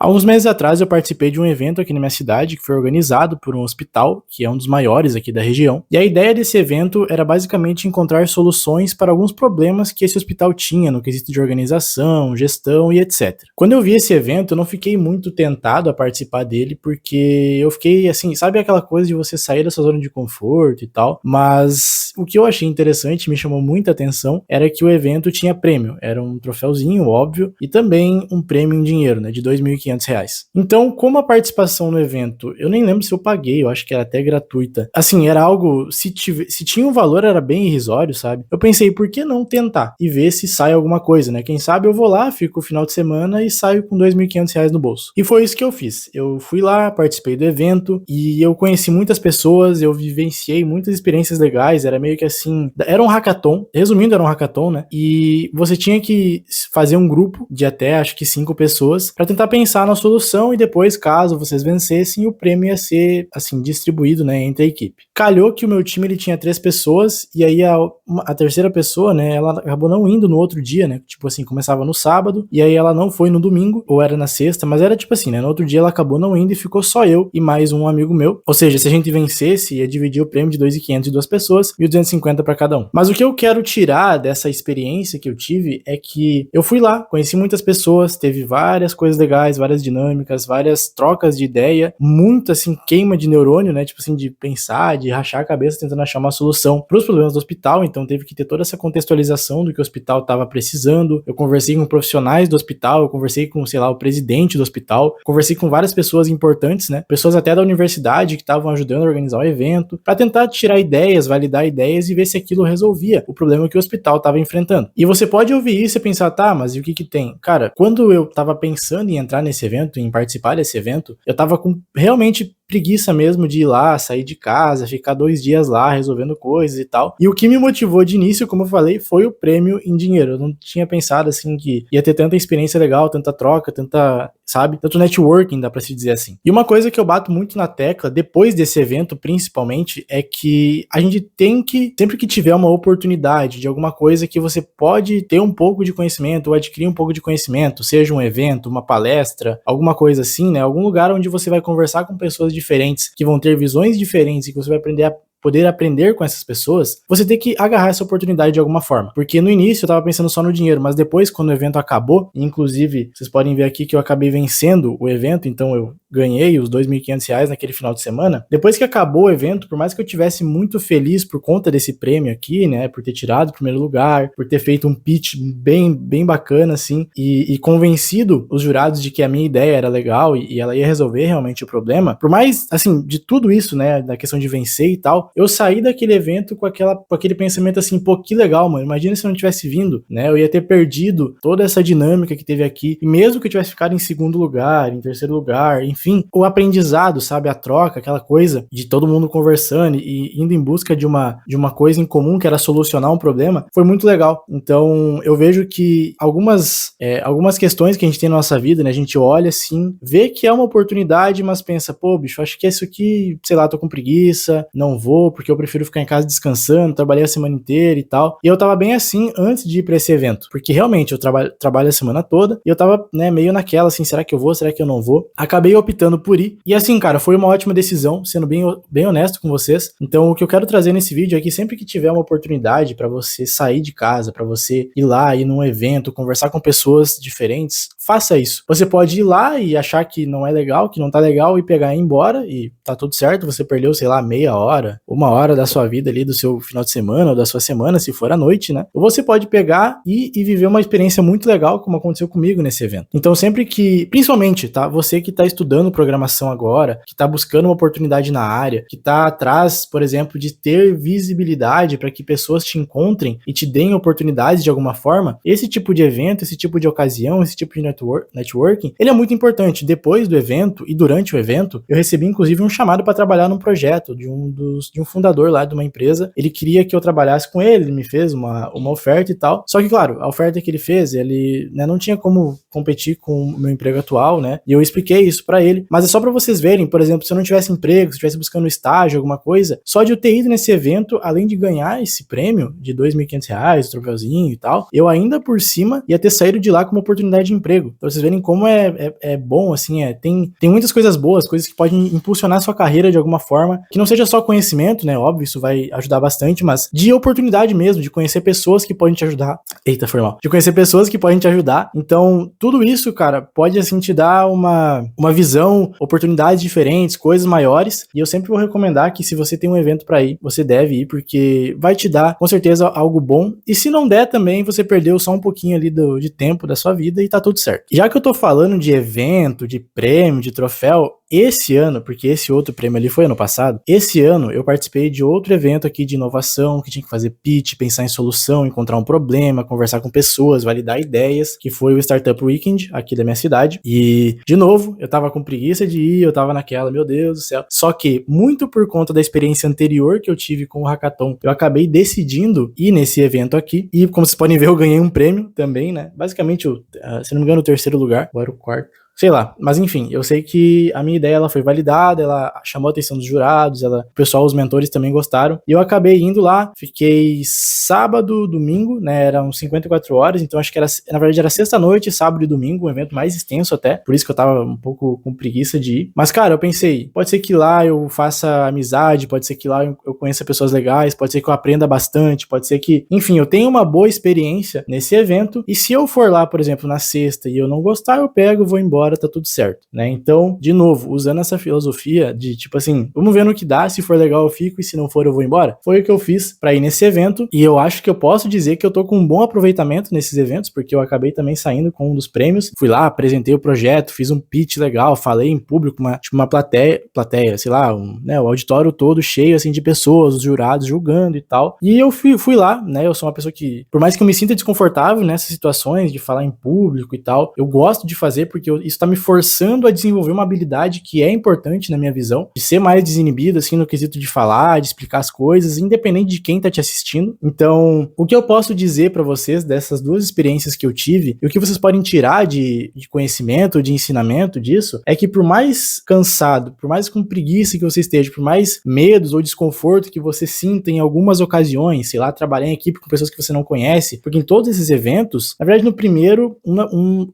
Há uns meses atrás eu participei de um evento aqui na minha cidade que foi organizado por um hospital, que é um dos maiores aqui da região. E a ideia desse evento era basicamente encontrar soluções para alguns problemas que esse hospital tinha no quesito de organização, gestão e etc. Quando eu vi esse evento, eu não fiquei muito tentado a participar dele, porque eu fiquei assim, sabe aquela coisa de você sair da sua zona de conforto e tal? Mas o que eu achei interessante, me chamou muita atenção, era que o evento tinha prêmio. Era um troféuzinho, óbvio, e também um prêmio em dinheiro, né, de R$ 2.500. Então, como a participação no evento, eu nem lembro se eu paguei, eu acho que era até gratuita. Assim, era algo, se tinha um valor, era bem irrisório, sabe? Eu pensei, por que não tentar e ver se sai alguma coisa, né? Quem sabe eu vou lá, fico o final de semana e saio com R$ 2.500 no bolso. E foi isso que eu fiz. Eu fui lá, participei do evento e eu conheci muitas pessoas, eu vivenciei muitas experiências legais, era meio que assim, era um hackathon, resumindo, era um hackathon, né? E você tinha que fazer um grupo de até, acho que 5 pessoas, para tentar pensar na solução e depois, caso vocês vencessem, o prêmio ia ser, assim, distribuído, né, entre a equipe. Calhou que o meu time, ele tinha 3 pessoas, e aí a terceira pessoa, né, ela acabou não indo no outro dia, né, tipo assim, começava no sábado, e aí ela não foi no domingo, ou era na sexta, mas era tipo assim, né, no outro dia ela acabou não indo e ficou só eu e mais um amigo meu. Ou seja, se a gente vencesse, ia dividir o prêmio de 2.500 de 2 pessoas, 1.250 para cada um. Mas o que eu quero tirar dessa experiência que eu tive é que eu fui lá, conheci muitas pessoas, teve várias coisas legais, várias dinâmicas, várias trocas de ideia, muito assim, queima de neurônio, né, tipo assim, de pensar, de rachar a cabeça tentando achar uma solução para os problemas do hospital. Então teve que ter toda essa contextualização do que o hospital estava precisando. Eu conversei com profissionais do hospital, eu conversei com, sei lá, o presidente do hospital, conversei com várias pessoas importantes, né, pessoas até da universidade que estavam ajudando a organizar o evento, para tentar tirar ideias, validar ideias e ver se aquilo resolvia o problema que o hospital estava enfrentando. E você pode ouvir isso e pensar, tá, mas e o que que tem? Cara, quando eu estava pensando em entrar nesse evento, em participar desse evento, eu tava com realmente preguiça mesmo de ir lá, sair de casa, ficar 2 dias lá resolvendo coisas e tal. E o que me motivou de início, como eu falei, foi o prêmio em dinheiro. Eu não tinha pensado assim que ia ter tanta experiência legal, tanta troca, tanta, sabe, tanto networking, dá pra se dizer assim. E uma coisa que eu bato muito na tecla, depois desse evento principalmente, é que a gente tem que, sempre que tiver uma oportunidade de alguma coisa que você pode ter um pouco de conhecimento ou adquirir um pouco de conhecimento, seja um evento, uma palestra, alguma coisa assim, né, algum lugar onde você vai conversar com pessoas diferentes, que vão ter visões diferentes e que você vai poder aprender com essas pessoas, você tem que agarrar essa oportunidade de alguma forma. Porque no início eu tava pensando só no dinheiro, mas depois, quando o evento acabou, inclusive, vocês podem ver aqui que eu acabei vencendo o evento, então eu ganhei os R$ 2.500 naquele final de semana. Depois que acabou o evento, por mais que eu tivesse muito feliz por conta desse prêmio aqui, né, por ter tirado o primeiro lugar, por ter feito um pitch bem bacana, assim, e convencido os jurados de que a minha ideia era legal e ela ia resolver realmente o problema, por mais, assim, de tudo isso, né, da questão de vencer e tal, eu saí daquele evento com aquele pensamento assim, pô, que legal, mano, imagina se eu não tivesse vindo, né, eu ia ter perdido toda essa dinâmica que teve aqui, e mesmo que eu tivesse ficado em segundo lugar, em terceiro lugar, enfim, o aprendizado, sabe, a troca, aquela coisa de todo mundo conversando e indo em busca de uma coisa em comum, que era solucionar um problema, foi muito legal. Então, eu vejo que algumas questões que a gente tem na nossa vida, né, a gente olha assim, vê que é uma oportunidade, mas pensa, pô, bicho, acho que isso aqui, sei lá, tô com preguiça, não vou, porque eu prefiro ficar em casa descansando, trabalhei a semana inteira e tal. E eu tava bem assim antes de ir pra esse evento, porque realmente eu trabalho a semana toda e eu tava, né, meio naquela assim, será que eu vou, será que eu não vou? Acabei optando por ir. E assim, cara, foi uma ótima decisão, sendo bem honesto com vocês. Então, o que eu quero trazer nesse vídeo é que sempre que tiver uma oportunidade pra você sair de casa, pra você ir lá, ir num evento, conversar com pessoas diferentes, faça isso. Você pode ir lá e achar que não é legal, que não tá legal e pegar e ir embora e tá tudo certo, você perdeu, sei lá, meia hora, 1 hora da sua vida ali, do seu final de semana ou da sua semana, se for à noite, né? Ou você pode pegar e viver uma experiência muito legal, como aconteceu comigo nesse evento. Então, sempre que, principalmente, tá? Você que tá estudando programação agora, que tá buscando uma oportunidade na área, que tá atrás, por exemplo, de ter visibilidade para que pessoas te encontrem e te deem oportunidades de alguma forma, esse tipo de evento, esse tipo de ocasião, esse tipo de networking, ele é muito importante. Depois do evento e durante o evento, eu recebi inclusive um chamado para trabalhar num projeto de um fundador lá de uma empresa. Ele queria que eu trabalhasse com ele me fez uma oferta e tal. Só que, claro, a oferta que ele fez, ele, né, não tinha como competir com o meu emprego atual, né? E eu expliquei isso para ele. Mas é só para vocês verem, por exemplo, se eu não tivesse emprego, se eu estivesse buscando estágio, alguma coisa, só de eu ter ido nesse evento, além de ganhar esse prêmio de R$ 2.500, o troféuzinho e tal, eu ainda por cima ia ter saído de lá com uma oportunidade de emprego. emprego. Pra vocês verem como é bom, assim, tem muitas coisas boas, coisas que podem impulsionar a sua carreira de alguma forma, que não seja só conhecimento, né, óbvio, isso vai ajudar bastante, mas de oportunidade mesmo, de conhecer pessoas que podem te ajudar. Eita, foi mal. De conhecer pessoas que podem te ajudar. Então, tudo isso, cara, pode, assim, te dar uma visão, oportunidades diferentes, coisas maiores, e eu sempre vou recomendar que se você tem um evento pra ir, você deve ir, porque vai te dar, com certeza, algo bom, e se não der também, você perdeu só um pouquinho ali de tempo da sua vida e tá tudo certo. Já que eu tô falando de evento, de prêmio, de troféu, esse ano, porque esse outro prêmio ali foi ano passado, esse ano eu participei de outro evento aqui de inovação, que tinha que fazer pitch, pensar em solução, encontrar um problema, conversar com pessoas, validar ideias, que foi o Startup Weekend aqui da minha cidade. E, de novo, eu tava com preguiça de ir, eu tava naquela, meu Deus do céu. Só que, muito por conta da experiência anterior que eu tive com o Hackathon, eu acabei decidindo ir nesse evento aqui. E, como vocês podem ver, eu ganhei um prêmio também, né? Basicamente, se não me engano, o terceiro lugar, ou era o quarto. Sei lá, mas enfim, eu sei que a minha ideia ela foi validada, ela chamou a atenção dos jurados, o pessoal, os mentores também gostaram, e eu acabei indo lá, fiquei sábado, domingo, né, eram 54 horas, então acho que na verdade era sexta-noite, sábado e domingo, um evento mais extenso até, por isso que eu tava um pouco com preguiça de ir, mas cara, eu pensei, pode ser que lá eu faça amizade, pode ser que lá eu conheça pessoas legais, pode ser que eu aprenda bastante, pode ser que, enfim, eu tenha uma boa experiência nesse evento, e se eu for lá, por exemplo, na sexta e eu não gostar, eu pego, vou embora, tá tudo certo, né? Então, de novo, usando essa filosofia de tipo assim, vamos ver no que dá, se for legal eu fico e se não for eu vou embora. Foi o que eu fiz pra ir nesse evento e eu acho que eu posso dizer que eu tô com um bom aproveitamento nesses eventos, porque eu acabei também saindo com um dos prêmios. Fui lá, apresentei o projeto, fiz um pitch legal, falei em público, uma plateia, sei lá, o auditório todo cheio assim de pessoas, os jurados julgando e tal. E eu fui lá, né? Eu sou uma pessoa que, por mais que eu me sinta desconfortável nessas situações de falar em público e tal, eu gosto de fazer porque isso tá me forçando a desenvolver uma habilidade que é importante na minha visão, de ser mais desinibido, assim, no quesito de falar, de explicar as coisas, independente de quem tá te assistindo. Então, o que eu posso dizer pra vocês dessas duas experiências que eu tive, e o que vocês podem tirar de conhecimento, de ensinamento disso, é que por mais cansado, por mais com preguiça que você esteja, por mais medos ou desconforto que você sinta em algumas ocasiões, sei lá, trabalhar em equipe com pessoas que você não conhece, porque em todos esses eventos, na verdade no primeiro,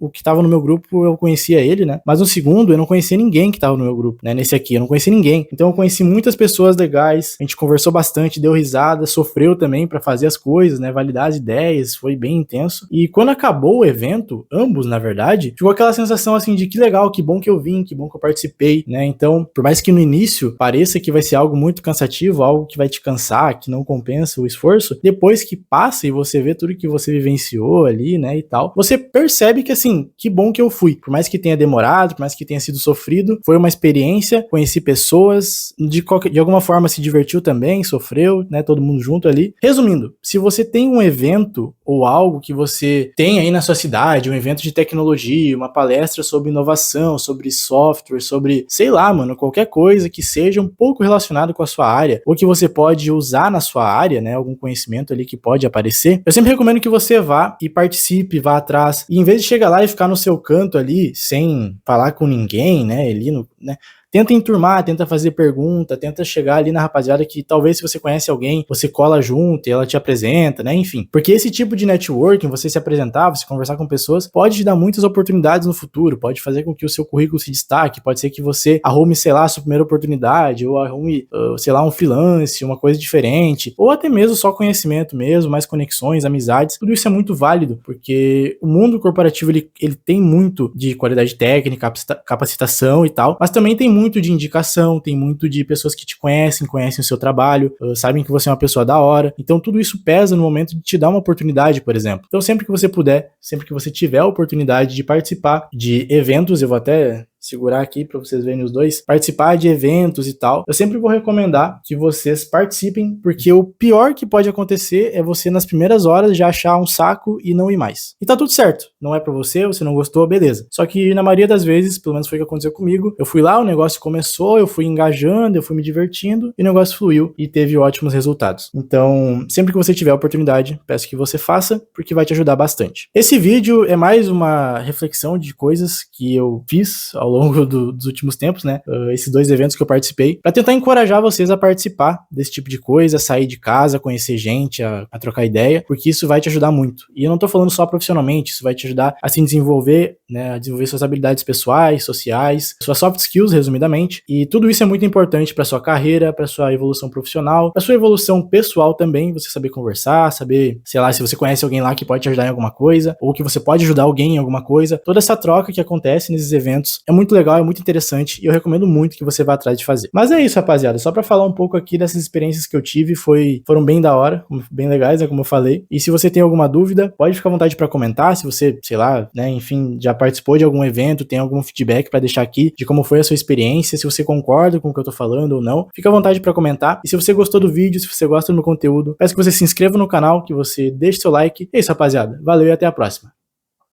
o que tava no meu grupo eu conhecia ele, né? Mas no segundo, eu não conhecia ninguém que tava no meu grupo, né? Nesse aqui, eu não conhecia ninguém. Então eu conheci muitas pessoas legais, a gente conversou bastante, deu risada, sofreu também pra fazer as coisas, né? Validar as ideias, foi bem intenso. E quando acabou o evento, ambos, na verdade, ficou aquela sensação assim de que legal, que bom que eu vim, que bom que eu participei, né? Então, por mais que no início pareça que vai ser algo muito cansativo, algo que vai te cansar, que não compensa o esforço, depois que passa e você vê tudo que você vivenciou ali, né, e tal, você percebe que assim, que bom que eu fui. Por mais que tenha demorado, por mais que tenha sido sofrido, foi uma experiência, conheci pessoas, de alguma forma se divertiu também, sofreu, né, todo mundo junto ali. Resumindo, se você tem um evento ou algo que você tem aí na sua cidade, um evento de tecnologia, uma palestra sobre inovação, sobre software, sobre, sei lá, mano, qualquer coisa que seja um pouco relacionado com a sua área, ou que você pode usar na sua área, né, algum conhecimento ali que pode aparecer, eu sempre recomendo que você vá e participe, vá atrás, e em vez de chegar lá e ficar no seu canto ali, sem falar com ninguém, né, ali no, né, tenta enturmar, tenta fazer pergunta, tenta chegar ali na rapaziada que talvez se você conhece alguém, você cola junto e ela te apresenta, né? Enfim. Porque esse tipo de networking, você se apresentar, você conversar com pessoas, pode te dar muitas oportunidades no futuro, pode fazer com que o seu currículo se destaque, pode ser que você arrume, sei lá, a sua primeira oportunidade, ou arrume, sei lá, um freelance, uma coisa diferente, ou até mesmo só conhecimento mesmo, mais conexões, amizades. Tudo isso é muito válido, porque o mundo corporativo, ele tem muito de qualidade técnica, capacitação e tal, mas também tem muito de indicação, tem muito de pessoas que te conhecem o seu trabalho, sabem que você é uma pessoa da hora, então tudo isso pesa no momento de te dar uma oportunidade, por exemplo. Então sempre que você puder, sempre que você tiver a oportunidade de participar de eventos, eu vou até segurar aqui para vocês verem os dois, participar de eventos e tal, eu sempre vou recomendar que vocês participem, porque o pior que pode acontecer é você nas primeiras horas já achar um saco e não ir mais. E tá tudo certo, não é pra você não gostou, beleza. Só que na maioria das vezes, pelo menos foi o que aconteceu comigo, eu fui lá, o negócio começou, eu fui engajando, eu fui me divertindo, e o negócio fluiu e teve ótimos resultados. Então, sempre que você tiver a oportunidade, peço que você faça, porque vai te ajudar bastante. Esse vídeo é mais uma reflexão de coisas que eu fiz ao longo dos últimos tempos, né? Esses 2 eventos que eu participei, para tentar encorajar vocês a participar desse tipo de coisa, sair de casa, conhecer gente, a trocar ideia, porque isso vai te ajudar muito. E eu não tô falando só profissionalmente, isso vai te ajudar a se desenvolver, né? A desenvolver suas habilidades pessoais, sociais, suas soft skills, resumidamente. E tudo isso é muito importante para sua carreira, para sua evolução profissional, para sua evolução pessoal também, você saber conversar, saber, sei lá, se você conhece alguém lá que pode te ajudar em alguma coisa, ou que você pode ajudar alguém em alguma coisa. Toda essa troca que acontece nesses eventos é muito legal, é muito interessante e eu recomendo muito que você vá atrás de fazer. Mas é isso, rapaziada, só para falar um pouco aqui dessas experiências que eu tive, foram bem da hora, bem legais, né, como eu falei. E se você tem alguma dúvida, pode ficar à vontade para comentar, se você, sei lá, né, enfim, já participou de algum evento, tem algum feedback para deixar aqui de como foi a sua experiência, se você concorda com o que eu tô falando ou não, fica à vontade para comentar. E se você gostou do vídeo, se você gosta do meu conteúdo, peço que você se inscreva no canal, que você deixe seu like. É isso, rapaziada. Valeu e até a próxima.